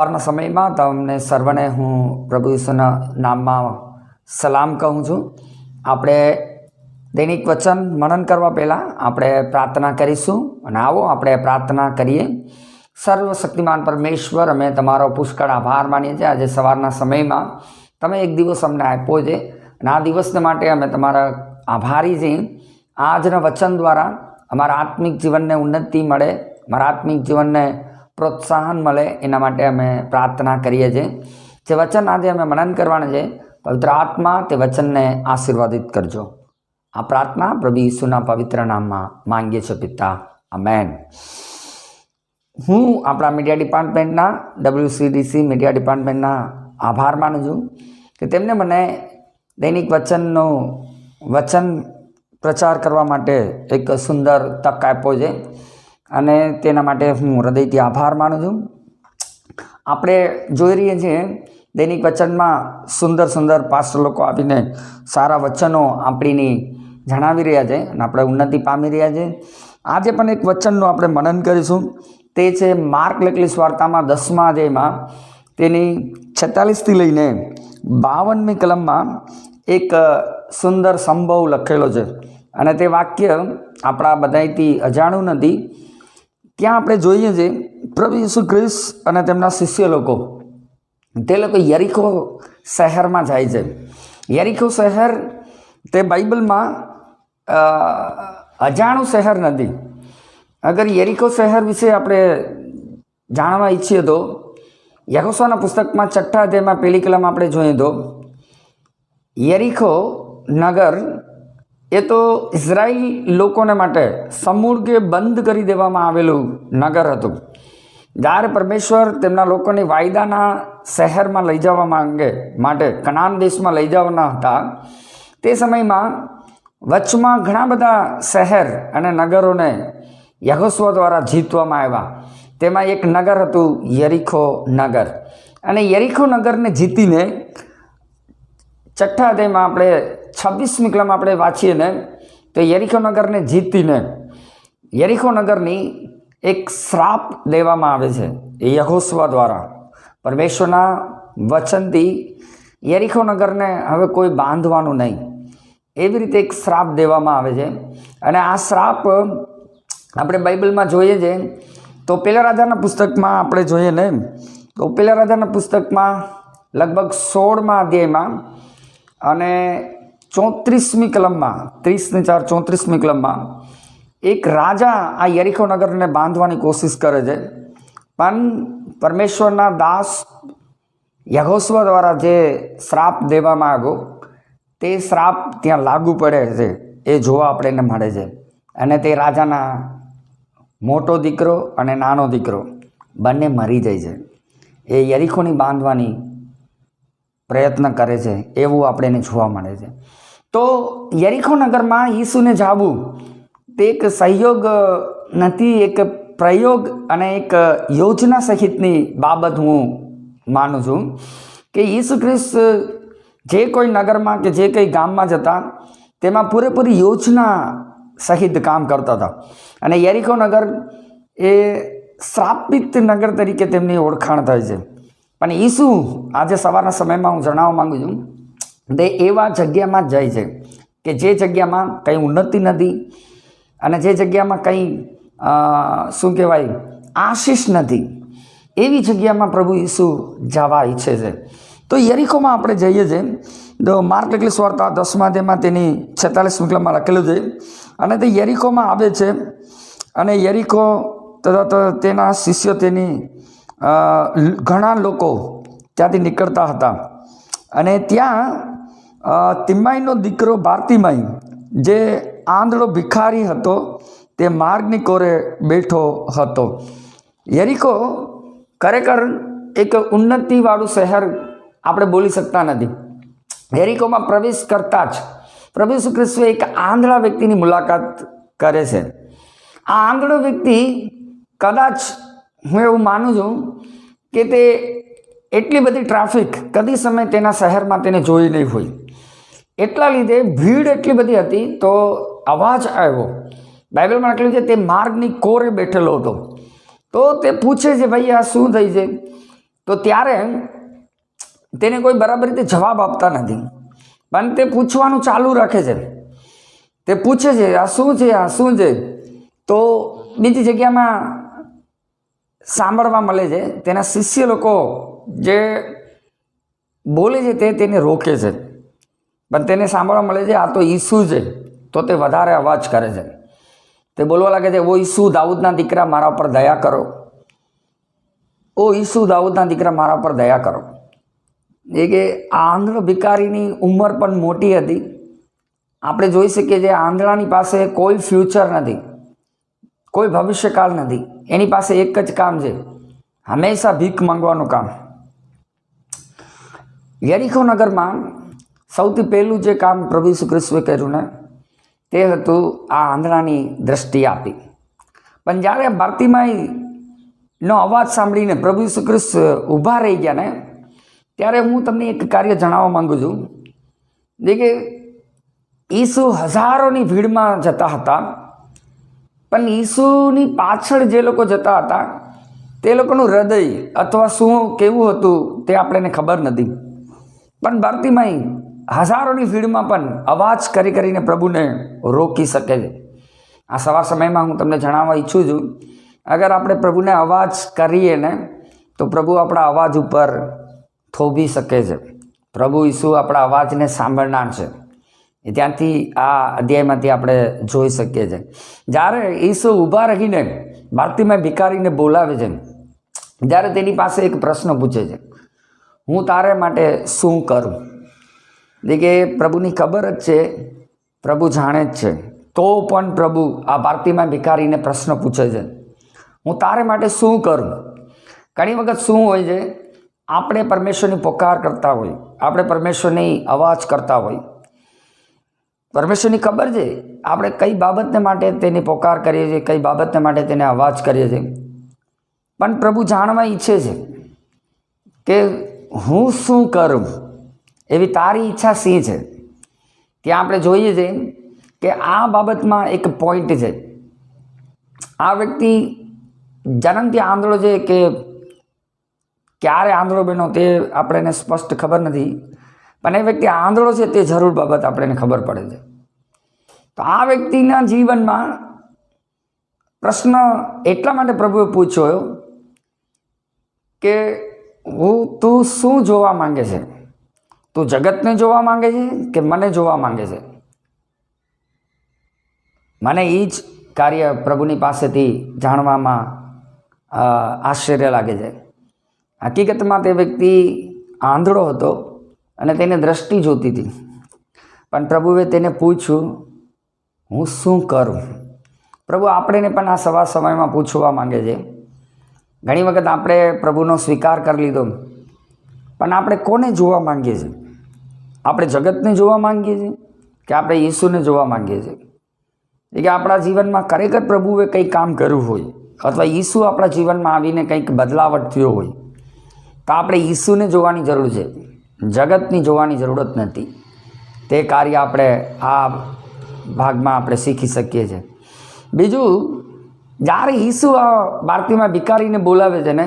સવારના સમયમાં તમને સર્વને હું પ્રભુ ઈસુના નામમાં સલામ કહું છું. આપણે દૈનિક વચન મનન કરવા પહેલાં આપણે પ્રાર્થના કરીશું અને આવો આપણે પ્રાર્થના કરીએ. સર્વશક્તિમાન પરમેશ્વર, અમે તમારો પુષ્કળ આભાર માનીએ છીએ. આજે સવારના સમયમાં તમે એક દિવસ અમને આપ્યો છે અને આ દિવસને માટે અમે તમારા આભારી છીએ. આજના વચન દ્વારા અમારા આત્મિક જીવનને ઉન્નતિ મળે, અમારા આત્મિક જીવનને પ્રોત્સાહન મળે, એના માટે અમે પ્રાર્થના કરીએ છીએ. જે વચન આજે અમે મનન કરવાના છે, પવિત્ર આત્મા તે વચનને આશીર્વાદિત કરજો. આ પ્રાર્થના પ્રભુ ઈસુના પવિત્ર નામમાં માંગીએ છીએ પિતા, આમેન. હું આપણા મીડિયા ડિપાર્ટમેન્ટના WCDC મીડિયા ડિપાર્ટમેન્ટના આભાર માનું છું કે તેમને મને દૈનિક વચન પ્રચાર કરવા માટે એક સુંદર તક આપ્યો છે અને તેના માટે હું હૃદયથી આભાર માનું છું. આપણે જોઈ રહીએ છીએ દૈનિક વચનમાં સુંદર સુંદર પાસ્ટર લોકો આવીને સારા વચનો આપણીની જણાવી રહ્યા છે અને આપણે ઉન્નતિ પામી રહ્યા છે. આજે પણ એક વચનનું આપણે મનન કરીશું. તે છે માર્ક લખેલી વાર્તામાં 10મા અધ્યાયમાં તેની 46થી લઈને 52મી કલમમાં એક સુંદર સંભવ લખેલો છે અને તે વાક્ય આપણા બધાથી અજાણું નથી. ત્યાં આપણે જોઈએ છીએ પ્રભુ ઈસુ ખ્રિસ્ત અને તેમના શિષ્ય લોકો તે લોકો યરીખો શહેરમાં જાય છે. યરીખો શહેર તે બાઇબલમાં અજાણું શહેર નથી. અગર યરીખો શહેર વિશે આપણે જાણવા ઈચ્છીએ તો યહોશુઆના પુસ્તકમાં 6ઠા અધ્યાયમાં 1લી કલમ આપણે જોઈએ તો યરીખો નગર એ તો ઇઝરાયલ લોકોને માટે સમૂળગે બંધ કરી દેવામાં આવેલું નગર હતું. જ્યારે પરમેશ્વર તેમના લોકોને વાયદાના શહેરમાં લઈ જવા માટે કનાન દેશમાં લઈ જવાના હતા, તે સમયમાં વચમાં ઘણા બધા શહેર અને નગરોને યહોશુઆ દ્વારા જીતવામાં આવ્યા. તેમાં એક નગર હતું યરીખો નગર. અને યરીખો નગરને જીતીને 6ઠા અધ્યાયમાં આપણે 26મી કલમ આપણે વાંચીએ ને તો યરીખો નગરને જીતીને યરીખો નગરની એક શ્રાપ દેવામાં આવે છે એ યહોશુઆ દ્વારા. પરમેશ્વરના વચનથી યરીખો નગરને હવે કોઈ બાંધવાનું નહીં, એવી રીતે એક શ્રાપ દેવામાં આવે છે. અને આ શ્રાપ આપણે બાઇબલમાં જોઈએ છે તો પહેલા રાજાના પુસ્તકમાં આપણે જોઈએ ને તો પહેલા રાજાના પુસ્તકમાં લગભગ 16મા અધ્યાયમાં અને 34મી કલમમાં 30:4-34મી કલમમાં એક રાજા આ યરીખો નગરને બાંધવાની કોશિશ કરે છે, પણ પરમેશ્વરના દાસ યહોશુઆ દ્વારા જે શ્રાપ દેવામાં આવ્યો તે શ્રાપ ત્યાં લાગુ પડે છે એ જોવા આપણને મળે છે. અને તે રાજાના મોટો દીકરો અને નાનો દીકરો બંને મરી જાય છે. એ યરીખોની બાંધવાની પ્રયત્ન કરે છે એવું આપણને જોવા મળે છે. તો યરીખો નગરમાં ઈસુને જવું તે એક સહયોગ નથી, એક પ્રયોગ અને એક યોજના સહિતની બાબત હું માનું છું કે ઈસુ ખ્રિસ્ત જે કોઈ નગરમાં કે જે કંઈ ગામમાં જતા તેમાં પૂરેપૂરી યોજના સહિત કામ કરતા હતા. અને યરીખો નગર એ શ્રાપિત નગર તરીકે તેમની ઓળખાણ થાય છે. પણ ઈસુ આજે સવારના સમયમાં હું જણાવવા માગું છું તે એવા જગ્યામાં જ જાય છે કે જે જગ્યામાં કંઈ ઉન્નતિ નથી અને જે જગ્યામાં કંઈ શું કહેવાય આશીષ નથી, એવી જગ્યામાં પ્રભુ ઈસુ જવા ઈચ્છે છે. તો યરીખોમાં આપણે જઈએ છીએ તો માર્ક લખેલી વાર્તા 10મા અધ્યાયમાં તેની 46મી કલમમાં લખેલું છે. અને તે યરીખોમાં આવે છે અને યરીખો તથા તેના શિષ્યો તેની ઘણા લોકો ત્યાંથી નીકળતા હતા. અને ત્યાં તિમાઈનો દીકરો બારતિમાઈ જે આંધળો ભિખારી હતો તે માર્ગની કોરે બેઠો હતો. યરીખો ખરેખર એક ઉન્નતિવાળું શહેર આપણે બોલી શકતા નથી. યરીખોમાં પ્રવેશ કરતા જ પ્રભુ ઈસુ ખ્રિસ્ત એક આંધળા વ્યક્તિની મુલાકાત કરે છે. આ આંધળો વ્યક્તિ કદાચ હું એવું માનું છું કે તે એટલી બધી ટ્રાફિક કદી સમય તેના શહેરમાં તેને જોઈ નહીં હોય, એટલા લીધે ભીડ એટલી બધી હતી તો અવાજ આવ્યો. બાઇબલમાં લખેલું છે તે માર્ગની કોરે બેઠેલો હતો. તો તે પૂછે છે ભાઈ આ શું થઈ છે? તો ત્યારે તેને કોઈ બરાબર રીતે જવાબ આપતા નથી, પણ તે પૂછવાનું ચાલુ રાખે છે. તે પૂછે છે, આ શું છે, આ શું છે? તો બીજી જગ્યામાં સાંભળવા મળે છે, તેના શિષ્ય લોકો જે બોલે છે તેને રોકે છે, પણ તેને સાંભળવા મળે છે આ તો ઈસુ છે. તો તે વધારે અવાજ કરે છે. તે બોલવા લાગે છે, ઓ ઈસુ દાઉદના દીકરા મારા પર દયા કરો, ઓ ઈસુ દાઉદના દીકરા મારા પર દયા કરો. એ કે આ આંધળો ભિખારીની ઉંમર પણ મોટી હતી. આપણે જોઈ શકીએ છીએ આંધળાની પાસે કોઈ ફ્યુચર નથી, કોઈ ભવિષ્યકાળ નથી. એની પાસે એક જ કામ છે, હંમેશા ભીખ માંગવાનું કામ. યરીખો નગરમાં સૌથી પહેલું જે કામ પ્રભુ ઈસુ ખ્રિસ્તુએ કર્યું ને તે હતું આ આંધળાની દ્રષ્ટિ આપી. પણ જ્યારે બાર્તિમાઈનો અવાજ સાંભળીને પ્રભુ ઈસુ ખ્રિસ્ત ઊભા રહી ગયા ને ત્યારે હું તમને એક કાર્ય જણાવવા માંગુ છું. જે કે ઈસુ હજારોની ભીડમાં જતા હતા, પણ ઈસુની પાછળ જે લોકો જતા હતા તે લોકોનું હૃદય અથવા શું કેવું હતું તે આપણને ખબર નથી. પણ બાર્તિમાઈ હજારોની ભીડમાં પણ અવાજ કરી કરીને પ્રભુને રોકી શકે છે. આ સવાર સમયમાં હું તમને જણાવવા ઈચ્છું છું, અગર આપણે પ્રભુને અવાજ કરીએ ને તો પ્રભુ આપણા અવાજ ઉપર થોભી શકે છે. પ્રભુ ઈસુ આપણા અવાજને સાંભળનાર છે. ત્યાંથી આ અધ્યાયમાંથી આપણે જોઈ શકીએ છીએ. જ્યારે ઈસુ ઊભા રહીને બાર્તિમાઈ ભિખારીને બોલાવે છે, જ્યારે તેની પાસે એક પ્રશ્ન પૂછે છે, હું તારે માટે શું કરું? એટલે કે પ્રભુની ખબર જ છે, પ્રભુ જાણે જ છે, તો પણ પ્રભુ આ બાર્તિમાઈ ભિખારીને પ્રશ્ન પૂછે છે, હું તારે માટે શું કરું? ઘણી વખત શું હોય છે, આપણે પરમેશ્વરની પોકાર કરતા હોય, આપણે પરમેશ્વરની અવાજ કરતા હોય. પરમેશ્વરની ખબર છે આપણે કઈ બાબતને માટે તેની પોકાર કરીએ છીએ, કઈ બાબતને માટે તેને અવાજ કરીએ છીએ. પણ પ્રભુ જાણવા ઈચ્છે છે કે હું શું કરું, એવી તારી ઈચ્છા શી છે? ત્યાં આપણે જોઈએ છીએ કે આ બાબતમાં એક પોઈન્ટ છે. આ વ્યક્તિ જન્મથી આંધળો છે કે ક્યારે આંધળો બન્યો તે આપણને સ્પષ્ટ ખબર નથી, પણ એ વ્યક્તિ આંધળો છે તે જરૂર બાબત આપણને ખબર પડે છે. તો આ વ્યક્તિના જીવનમાં પ્રશ્ન એટલા માટે પ્રભુએ પૂછ્યો કે તું શું જોવા માંગે છે? તું જગતને જોવા માંગે છે કે મને જોવા માંગે છે? મને એ જ કાર્ય પ્રભુની પાસેથી જાણવામાં આશ્ચર્ય લાગે છે. હકીકતમાં તે વ્યક્તિ આંધળો હતો અને તેને દ્રષ્ટિ જોતી હતી, પણ પ્રભુએ તેને પૂછ્યું, હું શું કરું? પ્રભુ આપણને પણ આ સવા સમયમાં પૂછવા માંગે છે. ઘણી વખત આપણે પ્રભુનો સ્વીકાર કરી લીધો, પણ આપણે કોને જોવા માંગીએ છીએ? આપણે જગતને જોવા માંગીએ છીએ કે આપણે ઈસુને જોવા માંગીએ છીએ? કે આપણા જીવનમાં ખરેખર પ્રભુએ કંઈ કામ કર્યું હોય અથવા ઈસુ આપણા જીવનમાં આવીને કંઈક બદલાવટ થયો હોય તો આપણે ઈસુને જોવાની જરૂર છે, જગતની જોવાની જરૂરત નથી. તે કાર્ય આપણે આ ભાગમાં આપણે શીખી શકીએ છીએ. બીજું, જ્યારે ઈસુ આ બાર્તિમાઈ ભિખારીને બોલાવે છે ને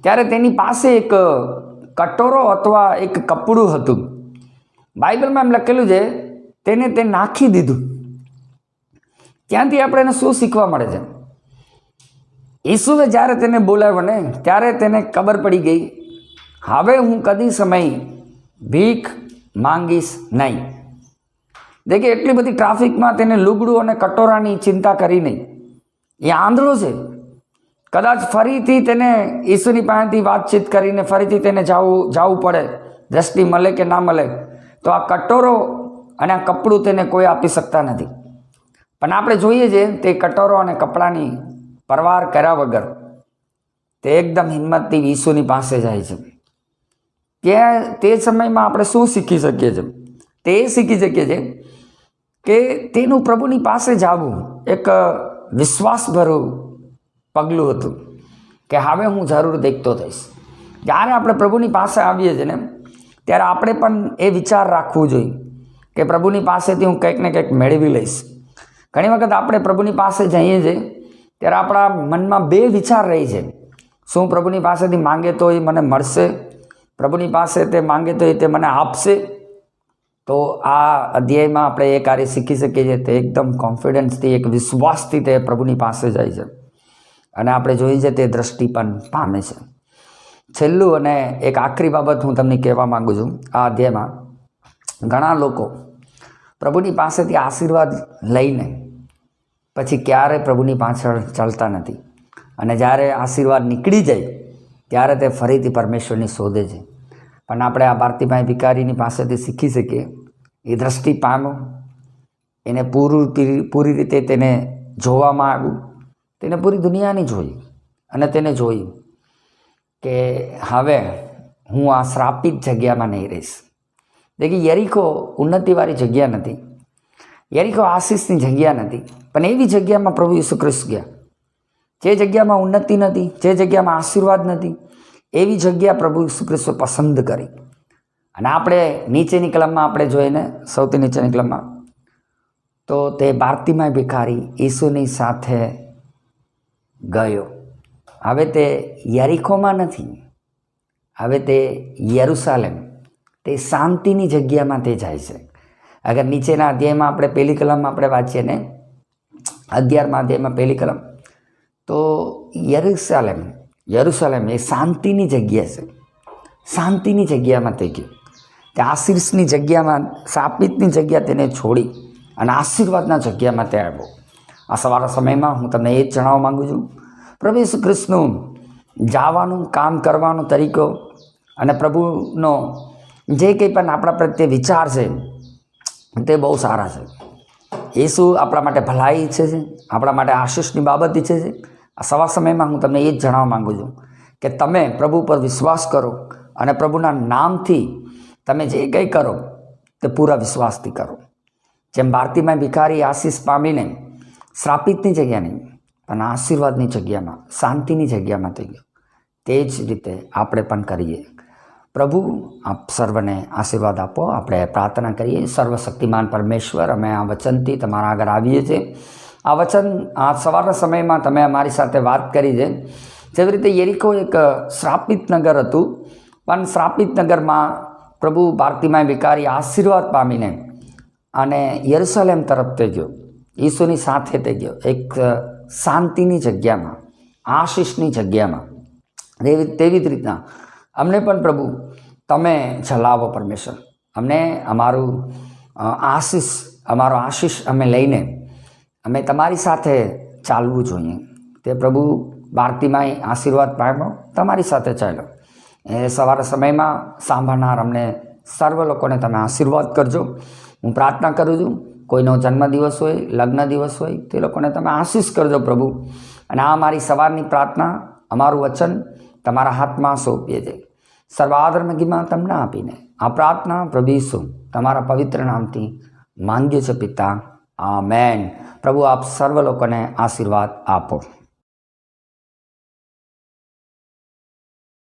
ત્યારે તેની પાસે એક કટોરો અથવા એક કપડું હતું. બાઇબલમાં એમ લખેલું છે, તેને તે નાખી દીધું. ત્યાંથી આપણને શું શીખવા મળે છે? ઈસુએ જ્યારે તેને બોલાવ્યો ને ત્યારે તેને ખબર પડી ગઈ, હવે હું કદી સમય ભીખ માંગીશ નહીં. દેખે એટલી બધી ટ્રાફિકમાં તેને લુગડું અને કટોરાની ચિંતા કરી નહીં. એ આંધળો છે. કદાચ ફરીથી તેને ઈસુની પાસેથી વાતચીત કરીને ફરીથી તેને જવું પડે, દ્રષ્ટિ મળે કે ના મળે, તો આ કટોરો અને આ કપડું તેને કોઈ આપી શકતા નથી. પણ આપણે જોઈએ છીએ તે કટોરો અને કપડાની પરવાર કર્યા વગર તે એકદમ હિંમતથી ઈસુની પાસે જાય છે. ત્યાં તે સમયમાં આપણે શું શીખી શકીએ છીએ? તે શીખી શકીએ છીએ કે તેનું પ્રભુની પાસે જવું એક વિશ્વાસભર્યું પગલું હતું કે હવે હું જરૂર દેખતો થઈશ. જ્યારે આપણે પ્રભુની પાસે આવીએ છીએ ને ત્યારે આપણે પણ એ વિચાર રાખવું જોઈએ કે પ્રભુની પાસેથી હું કંઈક ને કંઈક મેળવી લઈશ. ઘણી વખત આપણે પ્રભુની પાસે જઈએ છીએ ત્યારે આપણા મનમાં બે વિચાર રહી છે. શું પ્રભુની પાસેથી માંગે તો એ મને મળશે? પ્રભુની પાસે તે માંગે તો એ તે મને આપશે? તો આ અધ્યાયમાં આપણે એ કાર્ય શીખી શકીએ છીએ. તે એકદમ કોન્ફિડન્સથી, એક વિશ્વાસથી તે પ્રભુની પાસે જાય છે અને આપણે જોઈએ છે તે દ્રષ્ટિ પણ પામે છે. છેલ્લું અને એક આખરી બાબત હું તમને કહેવા માગું છું. આ અધ્યાયમાં ઘણા લોકો પ્રભુની પાસેથી આશીર્વાદ લઈને પછી ક્યારેય પ્રભુની પાછળ ચાલતા નથી અને જ્યારે આશીર્વાદ નીકળી જાય ત્યારે તે ફરીથી પરમેશ્વરની શોધે છે. પણ આપણે આ બાર્તિમાય ભિખારીની પાસેથી શીખી શકીએ. એ દ્રષ્ટિ પામો, એને પૂરી રીતે તેને જોવામાં આવ્યું, તેને પૂરી દુનિયાની જોઈ અને તેને જોયું કે હવે હું આ શ્રાપિત જગ્યામાં નહીં રહીશ. દેખી, યરીખો ઉન્નતિવાળી જગ્યા નથી, યરીખો આશીષની જગ્યા નથી, પણ એવી જગ્યામાં પ્રભુ ઈસુ ખ્રિસ્ત ગયા જે જગ્યામાં ઉન્નતિ નથી, જે જગ્યામાં આશીર્વાદ નથી, એવી જગ્યા પ્રભુ ઈસુ ખ્રિસ્તે પસંદ કરી. અને આપણે નીચેની કલમમાં આપણે જોઈને, સૌથી નીચેની કલમમાં તો તે બાર્તિમાય ભિખારી ઈસુની સાથે ગયો. હવે તે યરીખોમાં નથી, હવે તે યરુશાલેમ, તે શાંતિની જગ્યામાં તે જાય છે. અગર નીચેના અધ્યાયમાં આપણે પહેલી કલમમાં આપણે વાંચીએ ને 11મા અધ્યાયમાં પહેલી કલમ, તો યરુશાલેમ એ શાંતિની જગ્યા છે. શાંતિની જગ્યામાં તે ગયો. તે આશીષની જગ્યામાં, શાપિતની જગ્યા તેને છોડી અને આશીર્વાદના જગ્યામાં તે આવ્યો. આ સવારના સમયમાં હું તમને એ જ જણાવવા માગું છું, પ્રભુ ઈસુ ખ્રિસ્તનું જવાનું, કામ કરવાનો તરીકો અને પ્રભુનો જે કંઈ પણ આપણા પ્રત્યે વિચાર છે તે બહુ સારા છે. ઈસુ આપણા માટે ભલાઈ ઈચ્છે છે, આપણા માટે આશીષની બાબત ઈચ્છે છે. આ સવાર સમયમાં હું તમને એ જ જણાવવા માગું છું કે તમે પ્રભુ પર વિશ્વાસ કરો અને પ્રભુના નામથી તમે જે કંઈ કરો તે પૂરા વિશ્વાસથી કરો. જેમ બાર્તિમાય ભિખારી આશીષ પામીને શ્રાપિતની જગ્યા નહીં પણ આશીર્વાદની જગ્યામાં, શાંતિની જગ્યામાં થઈ ગયો, તે જ રીતે આપણે પણ કરીએ. પ્રભુ આપ સર્વને આશીર્વાદ આપો. આપણે પ્રાર્થના કરીએ. સર્વશક્તિમાન પરમેશ્વર, અમે આ વચનથી તમારા આગળ આવીએ છીએ. આ વચન આ સવારના સમયમાં તમે અમારી સાથે વાત કરી છે. જેવી રીતે યરીખો એક શ્રાપિત નગર હતું, પણ શ્રાપિત નગરમાં પ્રભુ બાર્તિમાય ભિખારી આશીર્વાદ પામીને અને યરુશાલેમ તરફ તે ગયો, ઈસુની સાથે તે ગયો, એક શાંતિની જગ્યામાં, આશીષની જગ્યામાં. તેવી જ રીતના અમને પણ પ્રભુ તમે ચલાવો પરમેશ્વર. અમને અમારો આશીષ અમે લઈને અમે તમારી સાથે ચાલવું જોઈએ. તે પ્રભુ બાર્તિમાય આશીર્વાદ પામ્યો, તમારી સાથે ચાલ્યો. એ સવારના સમયમાં સાંભળનાર અમને સર્વ લોકોને તમે આશીર્વાદ કરજો. હું પ્રાર્થના કરું છું, કોઈનો જન્મદિવસ હોય, લગ્ન દિવસ હોય, તે લોકોને તમે આશીષ કરજો પ્રભુ. અને આ મારી સવારની પ્રાર્થના, અમારું વચન તમારા હાથમાં સોંપીએ છીએ. સર્વ આદર મહિમા તમને આપીને આ પ્રાર્થના પ્રભુ ઈસુ તમારા પવિત્ર નામથી માંગીએ છીએ પિતા. આમેન. પ્રભુ આપ સર્વ લોકોને આશીર્વાદ આપો.